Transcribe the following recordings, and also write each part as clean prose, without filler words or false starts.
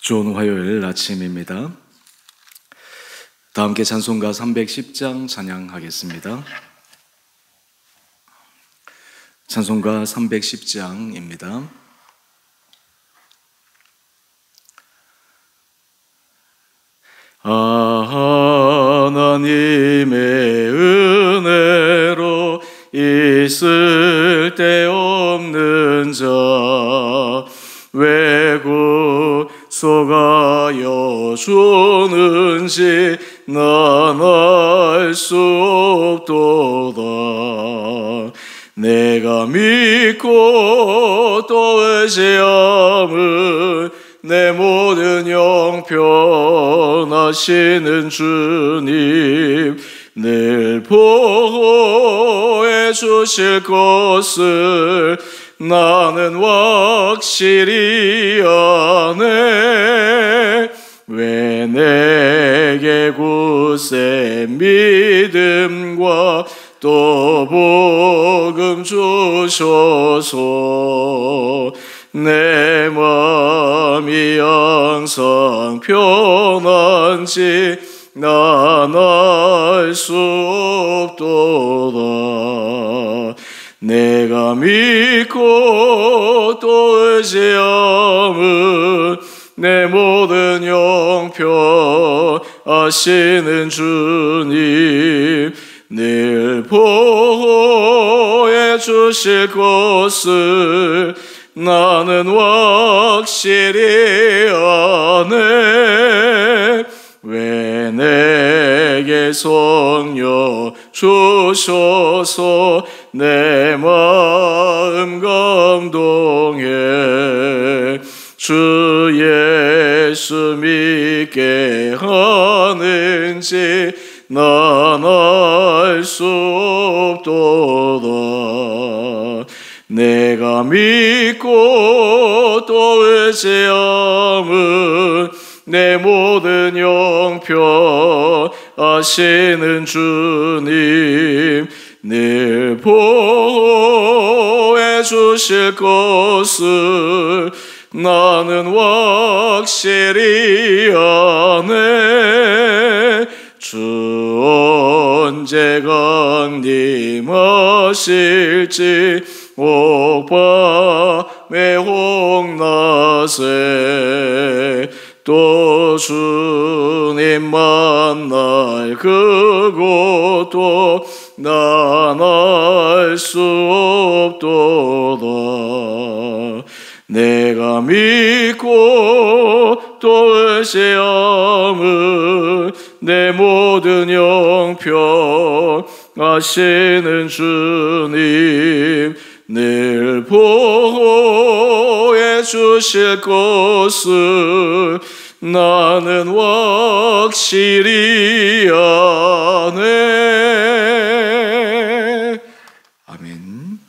좋은 화요일 아침입니다. 다 함께 찬송가 310장 찬양하겠습니다. 찬송가 310장입니다. 하나님의 은혜로 있을 데 없는 자 외국 속하여 주는지 난 알 수 없도다. 내가 믿고 또 의지함은 내 모든 형편하시는 주님 늘 보호해 주실 것을 나는 확실히 아네. 왜 내게 굳세 믿음과 또 복음 주셔서 내 마음이 항상 편한지 난 알 수 없도다. 내가 믿고 또 의지함은 내 모든 형편 아시는 주님 늘 보호해 주실 것을 나는 확실히 아네. 왜 내게 성령 주셔서 내 마음 감동해 주 예수 믿게 하는지 난 알 수 없도다. 내가 믿고 또 의지함은 내 모든 형편 아시는 주님 늘 보호해 주실 것을 나는 확실히 아네. 주 언제 강림하실지 옥밤의 홍낮에 또 주님 만날 그곳도 난 알 수 없도다. 내가 믿고 또 의지함은 내 모든 형편 아시는 주님 늘 보호해 주실 것을 나는 확실히 아네. 아멘.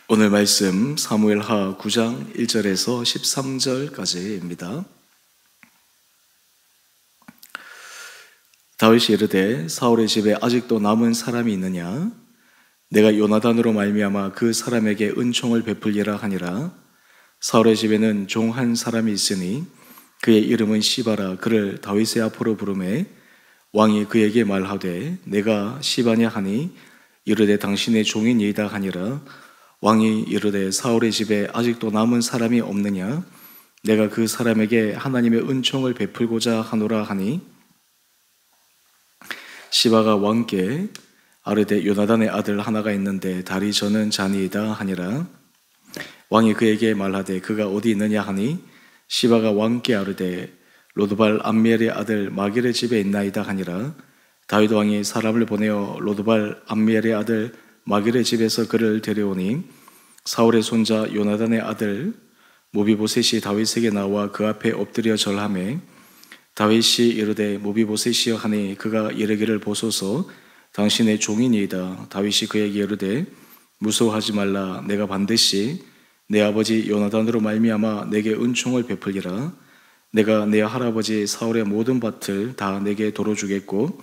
오늘 말씀 사무엘하 9장 1절에서 13절까지입니다. 다윗이 이르되 사울의 집에 아직도 남은 사람이 있느냐? 내가 요나단으로 말미암아 그 사람에게 은총을 베풀리라 하니라. 사울의 집에는 종 한 사람이 있으니 그의 이름은 시바라. 그를 다윗의 앞으로 부르매 왕이 그에게 말하되 내가 시바냐 하니 이르되 당신의 종이니이다 하니라. 왕이 이르되 사울의 집에 아직도 남은 사람이 없느냐? 내가 그 사람에게 하나님의 은총을 베풀고자 하노라 하니 시바가 왕께 아르되 요나단의 아들 하나가 있는데 다리 저는 자니이다 하니라. 왕이 그에게 말하되 그가 어디 있느냐 하니 시바가 왕께 아르되 로드발 암미엘의 아들 마길의 집에 있나이다 하니라. 다윗 왕이 사람을 보내어 로드발 암미엘의 아들 마길의 집에서 그를 데려오니 사울의 손자 요나단의 아들 모비보셋이 다윗에게 나와 그 앞에 엎드려 절하매 다윗이 이르되 모비보셋이여 하니 그가 이르기를 보소서 당신의 종이니이다. 다윗이 그에게 이르되 무서워하지 말라. 내가 반드시 내 아버지 요나단으로 말미암아 내게 은총을 베풀리라. 내가 내 할아버지 사울의 모든 밭을 다 내게 도로 주겠고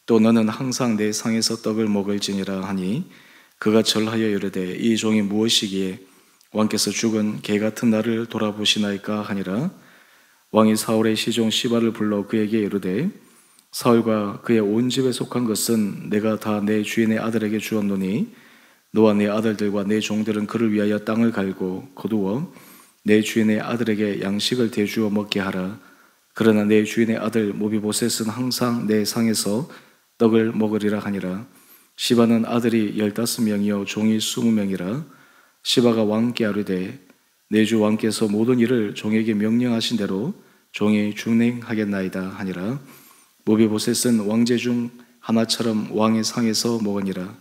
또 너는 항상 내 상에서 떡을 먹을지니라 하니 그가 절하여 이르되 이 종이 무엇이기에 왕께서 죽은 개 같은 나를 돌아보시나이까 하니라. 왕이 사울의 시종 시바를 불러 그에게 이르되 사울과 그의 온 집에 속한 것은 내가 다 내 주인의 아들에게 주었노니 너와 네 아들들과 네 종들은 그를 위하여 땅을 갈고 거두어 내 주인의 아들에게 양식을 대주어 먹게 하라. 그러나 내 주인의 아들 모비보셋은 항상 내 상에서 떡을 먹으리라 하니라. 시바는 아들이 15명이요 종이 20명이라. 시바가 왕께 아뢰되 내 주 왕께서 모든 일을 종에게 명령하신 대로 종이 준행하겠나이다 하니라. 모비보셋은 왕제 중 하나처럼 왕의 상에서 먹으니라.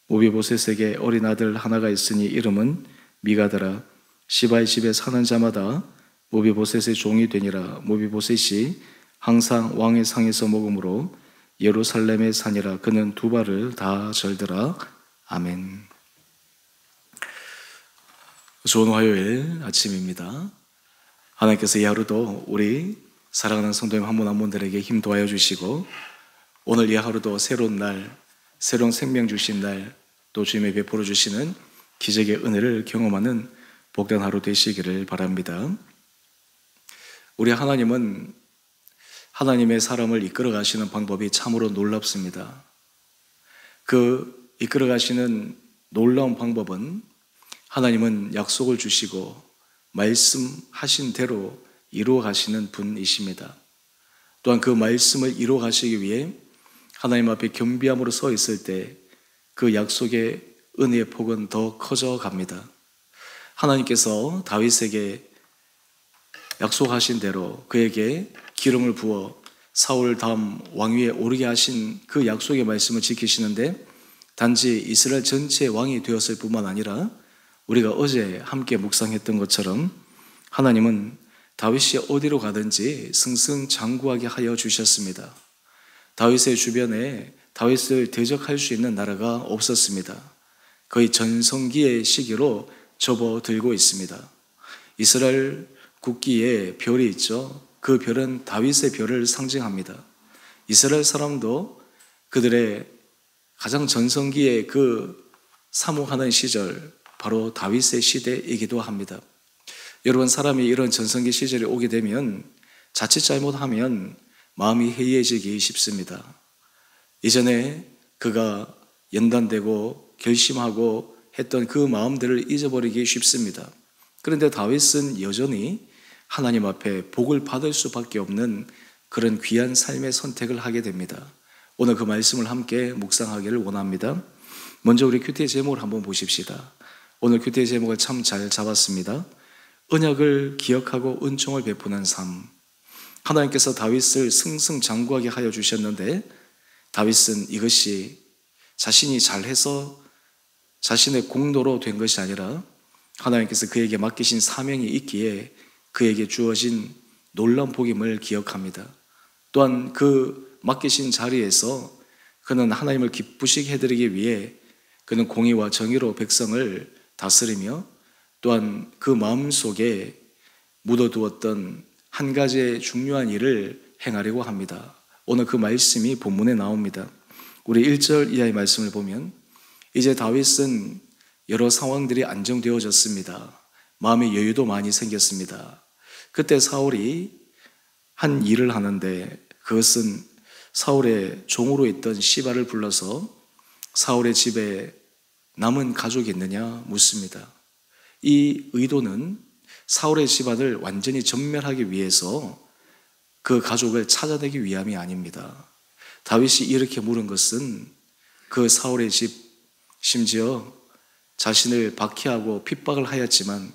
모비보셋에게 어린 아들 하나가 있으니 이름은 미가더라. 시바의 집에 사는 자마다 모비보셋의 종이 되니라. 모비보셋이 항상 왕의 상에서 먹으므로 예루살렘에 사니라. 그는 두 발을 다 절더라. 아멘. 좋은 화요일 아침입니다. 하나님께서 이 하루도 우리 사랑하는 성도님 한 분 한 분들에게 힘 도와여 주시고 오늘 이 하루도 새로운 날, 새로운 생명 주신 날, 또 주님의 베풀어 주시는 기적의 은혜를 경험하는 복된 하루 되시기를 바랍니다. 우리 하나님은 하나님의 사람을 이끌어 가시는 방법이 참으로 놀랍습니다. 그 이끌어 가시는 놀라운 방법은 하나님은 약속을 주시고 말씀하신 대로 이루어 가시는 분이십니다. 또한 그 말씀을 이루어 가시기 위해 하나님 앞에 겸비함으로 서 있을 때 그 약속의 은혜의 폭은 더 커져 갑니다. 하나님께서 다윗에게 약속하신 대로 그에게 기름을 부어 사울 다음 왕위에 오르게 하신 그 약속의 말씀을 지키시는데 단지 이스라엘 전체의 왕이 되었을 뿐만 아니라 우리가 어제 함께 묵상했던 것처럼 하나님은 다윗이 어디로 가든지 승승장구하게 하여 주셨습니다. 다윗의 주변에 다윗을 대적할 수 있는 나라가 없었습니다. 거의 전성기의 시기로 접어들고 있습니다. 이스라엘 국기에 별이 있죠. 그 별은 다윗의 별을 상징합니다. 이스라엘 사람도 그들의 가장 전성기의 그 사모하는 시절, 바로 다윗의 시대이기도 합니다. 여러분, 사람이 이런 전성기 시절에 오게 되면 자칫 잘못하면 마음이 해이해지기 쉽습니다. 이전에 그가 연단되고 결심하고 했던 그 마음들을 잊어버리기 쉽습니다. 그런데 다윗은 여전히 하나님 앞에 복을 받을 수밖에 없는 그런 귀한 삶의 선택을 하게 됩니다. 오늘 그 말씀을 함께 묵상하기를 원합니다. 먼저 우리 큐티의 제목을 한번 보십시다. 오늘 큐티의 제목을 참 잘 잡았습니다. 언약을 기억하고 은총을 베푸는 삶. 하나님께서 다윗을 승승장구하게 하여 주셨는데 다윗은 이것이 자신이 잘해서 자신의 공로로 된 것이 아니라 하나님께서 그에게 맡기신 사명이 있기에 그에게 주어진 놀라운 복임을 기억합니다. 또한 그 맡기신 자리에서 그는 하나님을 기쁘시게 해드리기 위해 그는 공의와 정의로 백성을 다스리며 또한 그 마음속에 묻어두었던 한 가지의 중요한 일을 행하려고 합니다. 오늘 그 말씀이 본문에 나옵니다. 우리 1절 이하의 말씀을 보면 이제 다윗은 여러 상황들이 안정되어졌습니다. 마음의 여유도 많이 생겼습니다. 그때 사울이 한 일을 하는데 그것은 사울의 종으로 있던 시바를 불러서 사울의 집에 남은 가족이 있느냐 묻습니다. 이 의도는 사울의 집안을 완전히 전멸하기 위해서 그 가족을 찾아내기 위함이 아닙니다. 다윗이 이렇게 물은 것은 그 사울의 집, 심지어 자신을 박해하고 핍박을 하였지만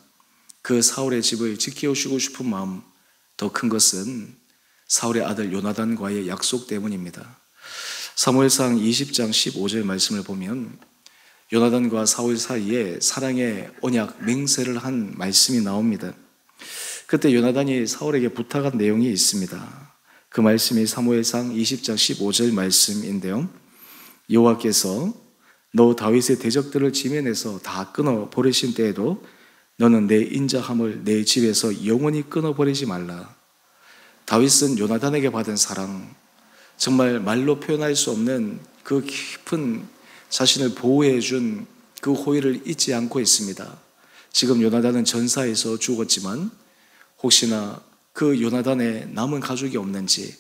그 사울의 집을 지켜주고 싶은 마음, 더 큰 것은 사울의 아들 요나단과의 약속 때문입니다. 사무엘상 20장 15절 말씀을 보면 요나단과 사울 사이에 사랑의 언약 맹세를 한 말씀이 나옵니다. 그때 요나단이 사울에게 부탁한 내용이 있습니다. 그 말씀이 사무엘상 20장 15절 말씀인데요. 여호와께서 너 다윗의 대적들을 지면에서 다 끊어 버리신 때에도 너는 내 인자함을 내 집에서 영원히 끊어 버리지 말라. 다윗은 요나단에게 받은 사랑, 정말 말로 표현할 수 없는 그 깊은 자신을 보호해 준 그 호의를 잊지 않고 있습니다. 지금 요나단은 전사에서 죽었지만 혹시나 그 요나단의 남은 가족이 없는지,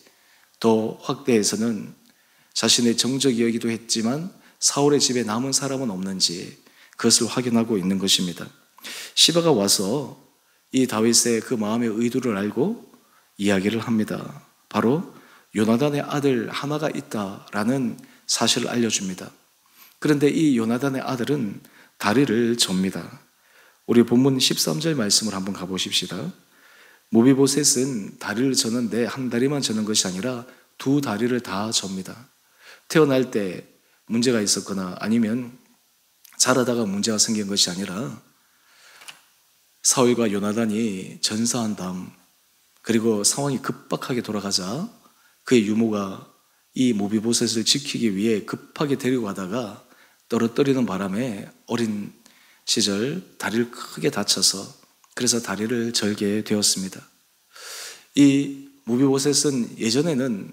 더 확대해서는 자신의 정적이었기도 했지만 사울의 집에 남은 사람은 없는지 그것을 확인하고 있는 것입니다. 시바가 와서 이 다윗의 그 마음의 의도를 알고 이야기를 합니다. 바로 요나단의 아들 하나가 있다라는 사실을 알려줍니다. 그런데 이 요나단의 아들은 다리를 접니다. 우리 본문 13절 말씀을 한번 가보십시다. 모비보셋은 다리를 졌는데 한 다리만 졌는 것이 아니라 두 다리를 다 접니다. 태어날 때 문제가 있었거나 아니면 자라다가 문제가 생긴 것이 아니라 사울과 요나단이 전사한 다음, 그리고 상황이 급박하게 돌아가자 그의 유모가 이 모비보셋을 지키기 위해 급하게 데리고 가다가 떨어뜨리는 바람에 어린 시절 다리를 크게 다쳐서 그래서 다리를 절게 되었습니다. 이 모비보셋은 예전에는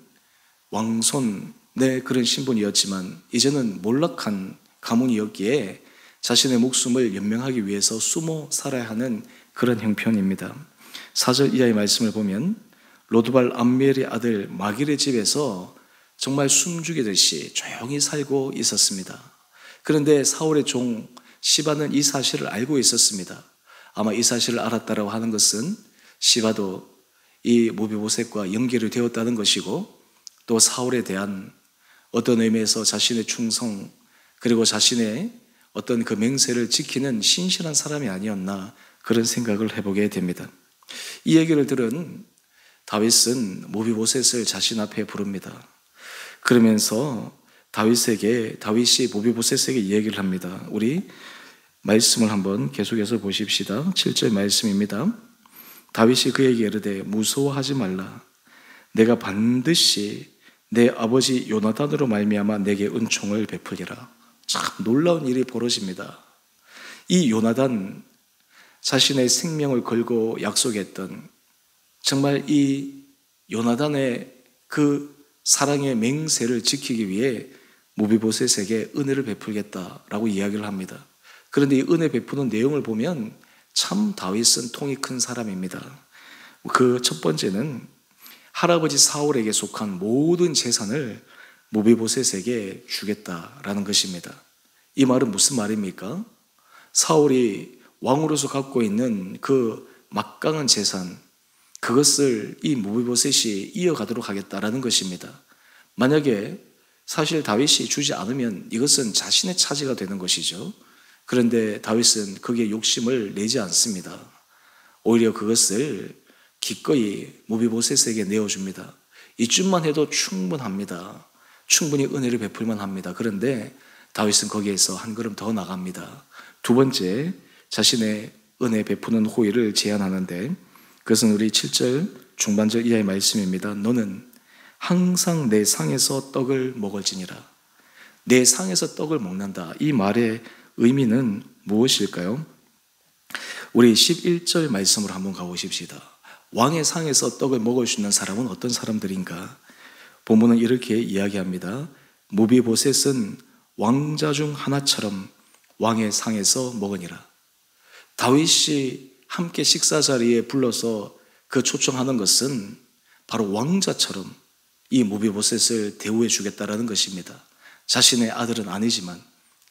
왕손의 그런 신분이었지만 이제는 몰락한 가문이었기에 자신의 목숨을 연명하기 위해서 숨어 살아야 하는 그런 형편입니다. 4절 이하의 말씀을 보면 로드발 암미엘의 아들 마길의 집에서 정말 숨죽이듯이 조용히 살고 있었습니다. 그런데 사울의 종 시바는 이 사실을 알고 있었습니다. 아마 이 사실을 알았다라고 하는 것은 시바도 이 모비보셋과 연결이 되었다는 것이고, 또 사울에 대한 어떤 의미에서 자신의 충성 그리고 자신의 어떤 그 맹세를 지키는 신실한 사람이 아니었나 그런 생각을 해보게 됩니다. 이 얘기를 들은 다윗은 모비보셋을 자신 앞에 부릅니다. 그러면서 다윗이 모비보셋에게 이 얘기를 합니다. 우리 말씀을 한번 계속해서 보십시다. 7절 말씀입니다. 다윗이 그에게 이르되 무서워하지 말라. 내가 반드시 내 아버지 요나단으로 말미암아 내게 은총을 베풀리라. 참 놀라운 일이 벌어집니다. 이 요나단, 자신의 생명을 걸고 약속했던, 정말 이 요나단의 그 사랑의 맹세를 지키기 위해 모비보셋에게 은혜를 베풀겠다라고 이야기를 합니다. 그런데 이 은혜 베푸는 내용을 보면 참 다윗은 통이 큰 사람입니다. 그 첫 번째는 할아버지 사울에게 속한 모든 재산을 모비보셋에게 주겠다라는 것입니다. 이 말은 무슨 말입니까? 사울이 왕으로서 갖고 있는 그 막강한 재산, 그것을 이 모비보셋이 이어가도록 하겠다라는 것입니다. 만약에 사실 다윗이 주지 않으면 이것은 자신의 차지가 되는 것이죠. 그런데 다윗은 거기에 욕심을 내지 않습니다. 오히려 그것을 기꺼이 모비보셋에게 내어줍니다. 이쯤만 해도 충분합니다. 충분히 은혜를 베풀만 합니다. 그런데 다윗은 거기에서 한 걸음 더 나갑니다. 두 번째, 자신의 은혜 베푸는 호의를 제안하는데 그것은 우리 7절 중반절 이하의 말씀입니다. 너는 항상 내 상에서 떡을 먹을지니라. 내 상에서 떡을 먹는다. 이 말의 의미는 무엇일까요? 우리 11절 말씀으로 한번 가보십시다. 왕의 상에서 떡을 먹을 수 있는 사람은 어떤 사람들인가? 본문은 이렇게 이야기합니다. 모비보셋은 왕자 중 하나처럼 왕의 상에서 먹으니라. 다윗이 함께 식사 자리에 불러서 그 초청하는 것은 바로 왕자처럼 이 모비보셋을 대우해 주겠다라는 것입니다. 자신의 아들은 아니지만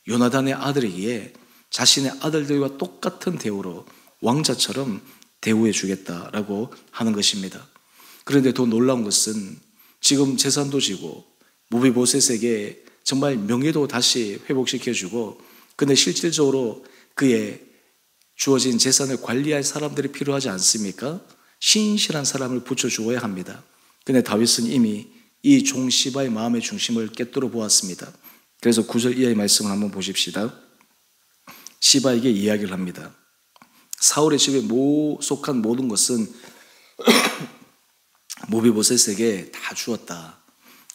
요나단의 아들이기에 자신의 아들들과 똑같은 대우로 왕자처럼 대우해 주겠다라고 하는 것입니다. 그런데 더 놀라운 것은 지금 재산도 지고 모비보셋에게 정말 명예도 다시 회복시켜주고, 근데 실질적으로 그의 주어진 재산을 관리할 사람들이 필요하지 않습니까? 신실한 사람을 붙여주어야 합니다. 근데 다윗은 이미 이 종 시바의 마음의 중심을 꿰뚫어 보았습니다. 그래서 9절 이하의 말씀을 한번 보십시다. 시바에게 이야기를 합니다. 사울의 집에 속한 모든 것은 모비보셋에게 다 주었다.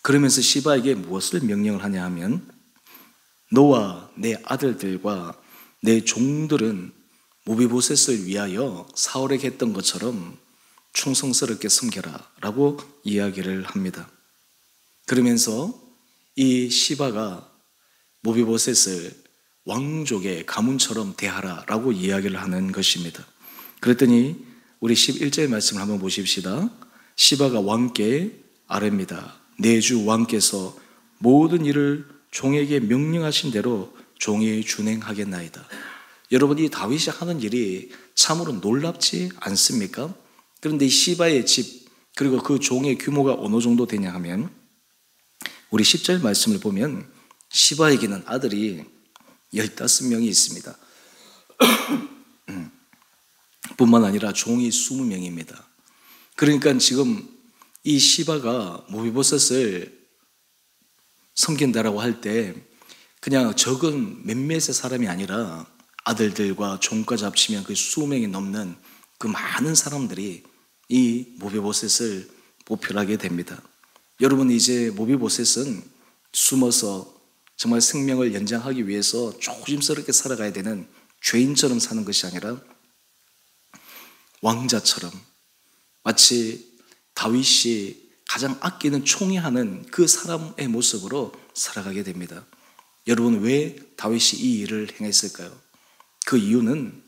그러면서 시바에게 무엇을 명령을 하냐 하면 너와 내 아들들과 내 종들은 모비보셋을 위하여 사울에게 했던 것처럼 충성스럽게 섬겨라 라고 이야기를 합니다. 그러면서 이 시바가 모비보셋을 왕족의 가문처럼 대하라라고 이야기를 하는 것입니다. 그랬더니 우리 11절 말씀을 한번 보십시다. 시바가 왕께 아뢰입니다. 내 주 왕께서 모든 일을 종에게 명령하신 대로 종이 준행하겠나이다. 여러분, 이 다윗이 하는 일이 참으로 놀랍지 않습니까? 그런데 이 시바의 집 그리고 그 종의 규모가 어느 정도 되냐 하면 우리 10절 말씀을 보면 시바에게는 아들이 15명이 있습니다. 뿐만 아니라 종이 20명입니다. 그러니까 지금 이 시바가 모비보셋을 섬긴다라고 할 때 그냥 적은 몇몇의 사람이 아니라 아들들과 종까지 합치면 그 수명이 넘는 그 많은 사람들이 이 모비보셋을 보필하게 됩니다. 여러분, 이제 모비보셋은 숨어서 정말 생명을 연장하기 위해서 조심스럽게 살아가야 되는 죄인처럼 사는 것이 아니라 왕자처럼 마치 다윗이 가장 아끼는 총애하는 그 사람의 모습으로 살아가게 됩니다. 여러분, 왜 다윗이 이 일을 행했을까요? 그 이유는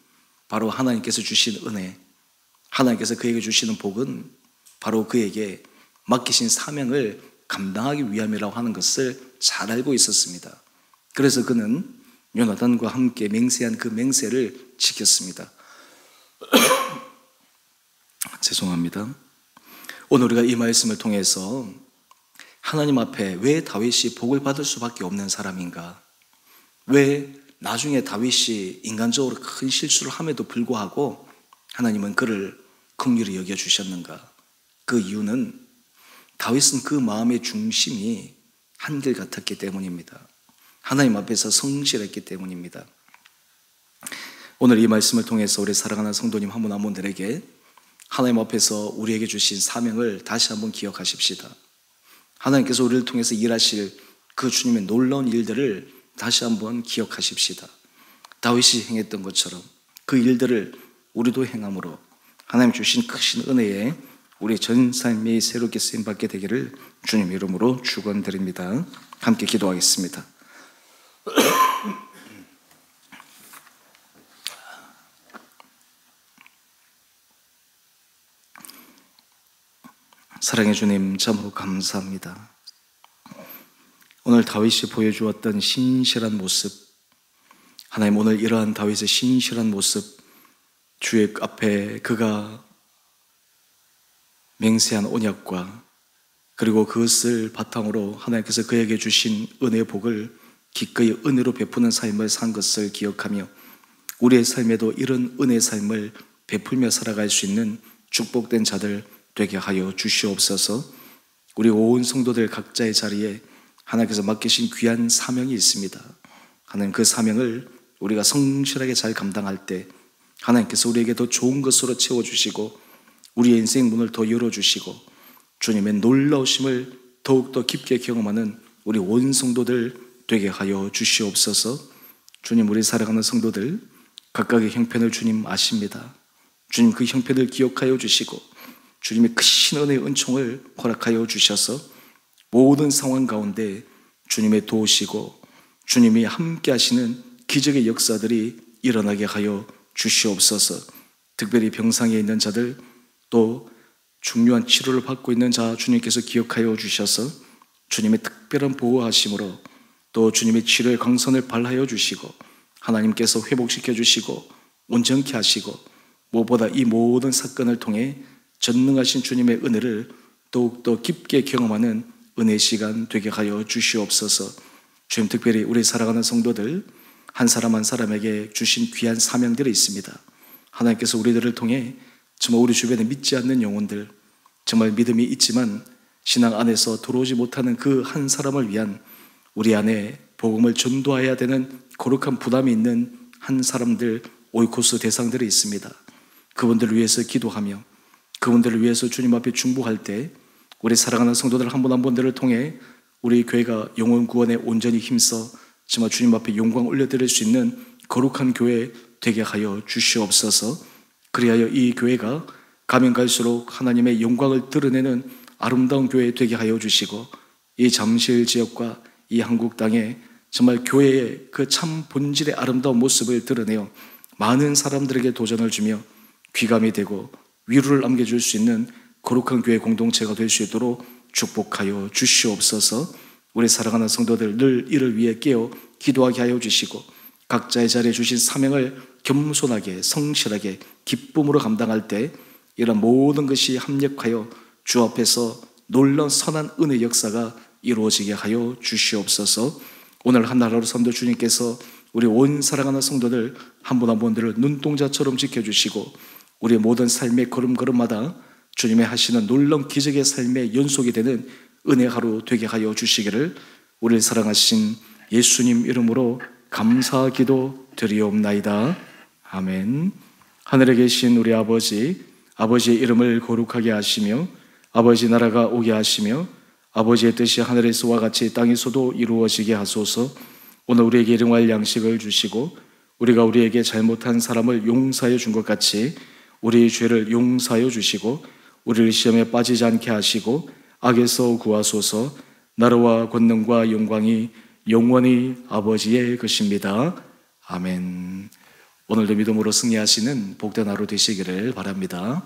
바로 하나님께서 주신 은혜, 하나님께서 그에게 주시는 복은 바로 그에게 맡기신 사명을 감당하기 위함이라고 하는 것을 잘 알고 있었습니다. 그래서 그는 요나단과 함께 맹세한 그 맹세를 지켰습니다. 죄송합니다. 오늘 우리가 이 말씀을 통해서 하나님 앞에 왜 다윗이 복을 받을 수밖에 없는 사람인가? 왜 나중에 다윗이 인간적으로 큰 실수를 함에도 불구하고 하나님은 그를 긍휼히 여겨주셨는가? 그 이유는 다윗은 그 마음의 중심이 한결같았기 때문입니다. 하나님 앞에서 성실했기 때문입니다. 오늘 이 말씀을 통해서 우리 사랑하는 성도님 한 분 한 분들에게 하나님 앞에서 우리에게 주신 사명을 다시 한번 기억하십시다. 하나님께서 우리를 통해서 일하실 그 주님의 놀라운 일들을 다시 한번 기억하십시다. 다윗이 행했던 것처럼 그 일들을 우리도 행함으로 하나님 주신 크신 은혜에 우리 전 삶이 새롭게 쓰임받게 되기를 주님 이름으로 축원드립니다. 함께 기도하겠습니다. 사랑해 주님, 참으로 감사합니다. 오늘 다윗이 보여주었던 신실한 모습, 하나님 오늘 이러한 다윗의 신실한 모습, 주의 앞에 그가 맹세한 언약과 그리고 그것을 바탕으로 하나님께서 그에게 주신 은혜의 복을 기꺼이 은혜로 베푸는 삶을 산 것을 기억하며 우리의 삶에도 이런 은혜의 삶을 베풀며 살아갈 수 있는 축복된 자들 되게 하여 주시옵소서. 우리 온 성도들 각자의 자리에 하나님께서 맡기신 귀한 사명이 있습니다. 하나님, 그 사명을 우리가 성실하게 잘 감당할 때 하나님께서 우리에게 더 좋은 것으로 채워주시고 우리의 인생 문을 더 열어주시고 주님의 놀라우심을 더욱더 깊게 경험하는 우리 온 성도들 되게 하여 주시옵소서. 주님, 우리 사랑하는 성도들 각각의 형편을 주님 아십니다. 주님, 그 형편을 기억하여 주시고 주님의 크신 은혜의 은총을 허락하여 주셔서 모든 상황 가운데 주님의 도우시고 주님이 함께 하시는 기적의 역사들이 일어나게 하여 주시옵소서. 특별히 병상에 있는 자들, 또 중요한 치료를 받고 있는 자 주님께서 기억하여 주셔서 주님의 특별한 보호하심으로 또 주님의 치료의 광선을 발하여 주시고 하나님께서 회복시켜 주시고 온전케 하시고 무엇보다 이 모든 사건을 통해 전능하신 주님의 은혜를 더욱더 깊게 경험하는 은혜 시간 되게 하여 주시옵소서. 주님, 특별히 우리 살아가는 성도들 한 사람 한 사람에게 주신 귀한 사명들이 있습니다. 하나님께서 우리들을 통해 정말 우리 주변에 믿지 않는 영혼들, 정말 믿음이 있지만 신앙 안에서 들어오지 못하는 그 한 사람을 위한 우리 안에 복음을 전도해야 되는 거룩한 부담이 있는 한 사람들, 오이코스 대상들이 있습니다. 그분들을 위해서 기도하며 그분들을 위해서 주님 앞에 중보할 때 우리 사랑하는 성도들 한 분 한 분들을 통해 우리 교회가 영혼 구원에 온전히 힘써 정말 주님 앞에 영광 올려드릴 수 있는 거룩한 교회 되게 하여 주시옵소서. 그리하여 이 교회가 가면 갈수록 하나님의 영광을 드러내는 아름다운 교회 되게 하여 주시고 이 잠실 지역과 이 한국 땅에 정말 교회의 그 참 본질의 아름다운 모습을 드러내어 많은 사람들에게 도전을 주며 귀감이 되고 위로를 남겨줄 수 있는 거룩한 교회 공동체가 될 수 있도록 축복하여 주시옵소서. 우리 사랑하는 성도들 늘 이를 위해 깨어 기도하게 하여 주시고 각자의 자리에 주신 사명을 겸손하게 성실하게 기쁨으로 감당할 때 이런 모든 것이 합력하여 주 앞에서 놀라운 선한 은혜의 역사가 이루어지게 하여 주시옵소서. 오늘 한 하루 성도 주님께서 우리 온 사랑하는 성도들 한 분 한 분들을 눈동자처럼 지켜주시고 우리의 모든 삶의 걸음걸음마다 주님의 하시는 놀라운 기적의 삶의 연속이 되는 은혜 하루 되게 하여 주시기를 우리를 사랑하신 예수님 이름으로 감사 기도 드리옵나이다. 아멘. 하늘에 계신 우리 아버지, 아버지의 이름을 거룩하게 하시며 아버지 나라가 오게 하시며 아버지의 뜻이 하늘에서와 같이 땅에서도 이루어지게 하소서. 오늘 우리에게 일용할 양식을 주시고 우리가 우리에게 잘못한 사람을 용서하여 준 것 같이 우리의 죄를 용서하여 주시고 우리를 시험에 빠지지 않게 하시고 악에서 구하소서. 나라와 권능과 영광이 영원히 아버지의 것입니다. 아멘. 오늘도 믿음으로 승리하시는 복된 하루 되시기를 바랍니다.